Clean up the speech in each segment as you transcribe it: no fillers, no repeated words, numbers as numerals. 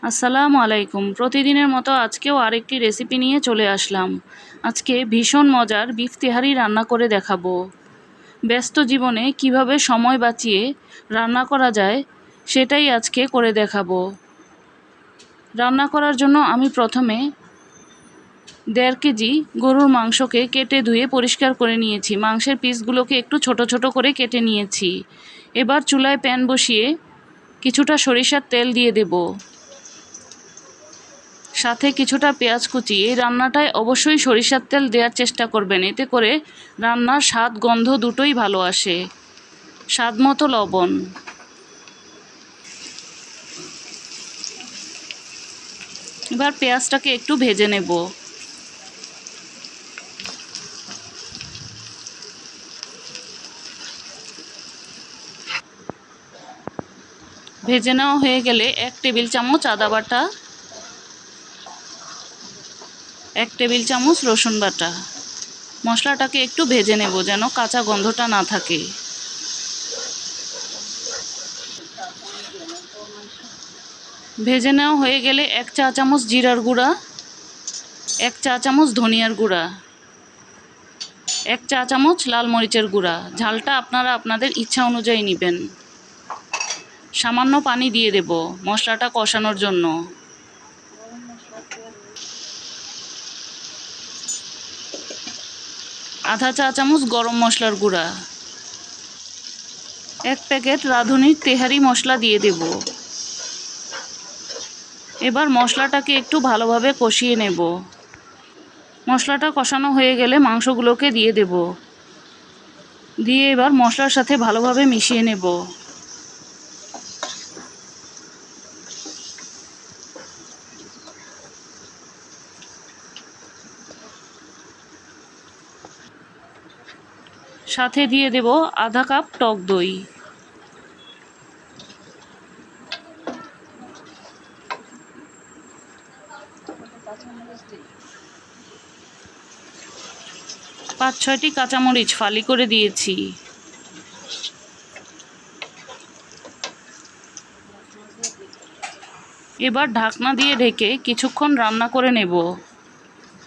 আসসালামু আলাইকুম। প্রতিদিনের মতো আজকেও আরেকটি রেসিপি নিয়ে চলে আসলাম। আজকে ভীষণ মজার বিফ তেহারি রান্না করে দেখাবো। ব্যস্ত জীবনে কিভাবে সময় বাঁচিয়ে রান্না করা যায় সেটাই আজকে করে দেখাবো। রান্না করার জন্য আমি প্রথমে 1.5 কেজি গরুর মাংসকে কেটে ধুয়ে পরিষ্কার করে নিয়েছি। মাংসের পিসগুলোকে একটু ছোট ছোট করে কেটে নিয়েছি। এবার চুলায় প্যান বসিয়ে কিছুটা সরিষার তেল দিয়ে দেব, সাথে কিছুটা পেঁয়াজ কুচি। এই রান্নাটায় অবশ্যই সরিষার তেল দেওয়ার চেষ্টা করবেন, এতে করে রান্নার স্বাদ গন্ধ দুটোই ভালো আসে। স্বাদ মতো লবণ। এবার পেঁয়াজটাকে একটু ভেজে নেব। ভেজে নেওয়া হয়ে গেলে 1 টেবিল চামচ আদা বাটা, 1 টেবিল চামচ রসুন বাটা। মশলাটাকে একটু ভেজে নেব যেন কাঁচা গন্ধটা না থাকে। ভেজে নেওয়া হয়ে গেলে 1 চা চামচ জিরার গুঁড়া, 1 চা চামচ ধনিয়ার গুঁড়া, 1 চা চামচ লাল মরিচের গুঁড়া। ঝালটা আপনারা আপনাদের ইচ্ছা অনুযায়ী নেবেন। সামান্য পানি দিয়ে দেব মশলাটা কষানোর জন্য। আধা চা চামচ গরম মশলার গুঁড়া, 1 প্যাকেট রাঁধুনির তেহারি মশলা দিয়ে দেব। এবার মশলাটাকে একটু ভালোভাবে কষিয়ে নেব। মশলাটা কষানো হয়ে গেলে মাংসগুলোকে দিয়ে দেব। দিয়ে এবার মশলার সাথে ভালোভাবে মিশিয়ে নেব। সাথে দিয়ে দেব আধা কাপ টক দই। পাঁচ ছয়টি কাঁচামরিচ ফালি করে দিয়েছি। এবার ঢাকনা দিয়ে ঢেকে কিছুক্ষণ রান্না করে নেব।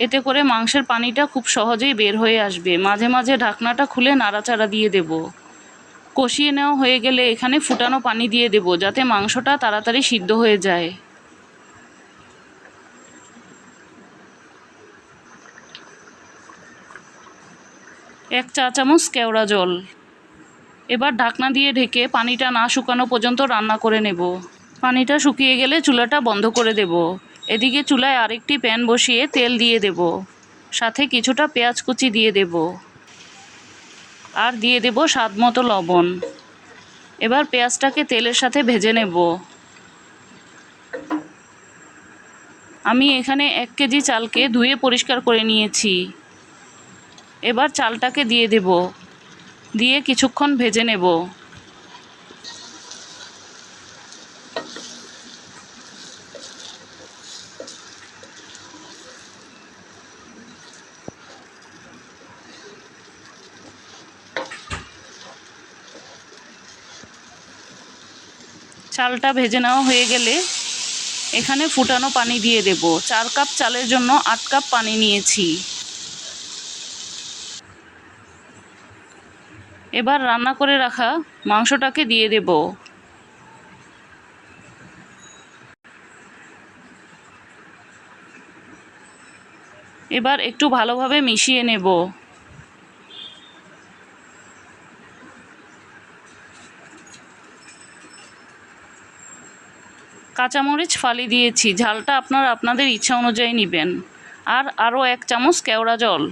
এতে করে মাংসের পানিটা খুব সহজেই বের হয়ে আসবে। মাঝে মাঝে ঢাকনাটা খুলে নাড়াচাড়া দিয়ে দেব। কষিয়ে নেওয়া হয়ে গেলে এখানে ফুটানো পানি দিয়ে দেব, যাতে মাংসটা তাড়াতাড়ি সিদ্ধ হয়ে যায়। এক চা চামচ কেওড়া জল। এবার ঢাকনা দিয়ে ঢেকে পানিটা না শুকানো পর্যন্ত রান্না করে নেব। পানিটা শুকিয়ে গেলে চুলাটা বন্ধ করে দেব। এদিকে চুলায় আরেকটি প্যান বসিয়ে তেল দিয়ে দেব, সাথে কিছুটা পেঁয়াজ কুচি দিয়ে দেব, আর দিয়ে দেব স্বাদ মতো লবণ। এবার পেঁয়াজটাকে তেলের সাথে ভেজে নেব। আমি এখানে 1 কেজি চালকে ধুয়ে পরিষ্কার করে নিয়েছি। এবার চালটাকে দিয়ে দেব, দিয়ে কিছুক্ষণ ভেজে নেব। চালটা ভেজে নেওয়া হয়ে গেলে এখানে ফুটানো পানি দিয়ে দেব। 4 কাপ চালের জন্য 8 কাপ পানি নিয়েছি। এবার রান্না করে রাখা মাংসটাকে দিয়ে দেব। এবার একটু ভালোভাবে মিশিয়ে নেব। কাঁচামরিচ ফালি দিয়েছি, ঝালটা আপনারা আপনাদের ইচ্ছা অনুযায়ী নেবেন। আর আরও 1 চামচ কেওড়া জল।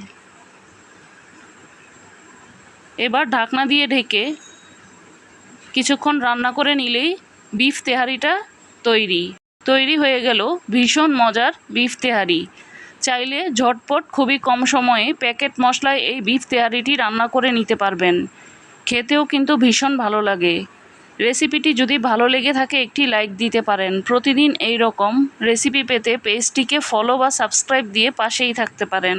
এবার ঢাকনা দিয়ে ঢেকে কিছুক্ষণ রান্না করে নিলেই বিফ তেহারিটা তৈরি হয়ে গেল ভীষণ মজার বিফ তেহারি। চাইলে ঝটপট খুবই কম সময়ে প্যাকেট মশলায় এই বিফ তেহারিটি রান্না করে নিতে পারবেন। খেতেও কিন্তু ভীষণ ভালো লাগে। রেসিপিটি যদি ভালো লেগে থাকে একটি লাইক দিতে পারেন। প্রতিদিন এই রকম রেসিপি পেতে পেজটিকে ফলো বা সাবস্ক্রাইব দিয়ে পাশেই থাকতে পারেন।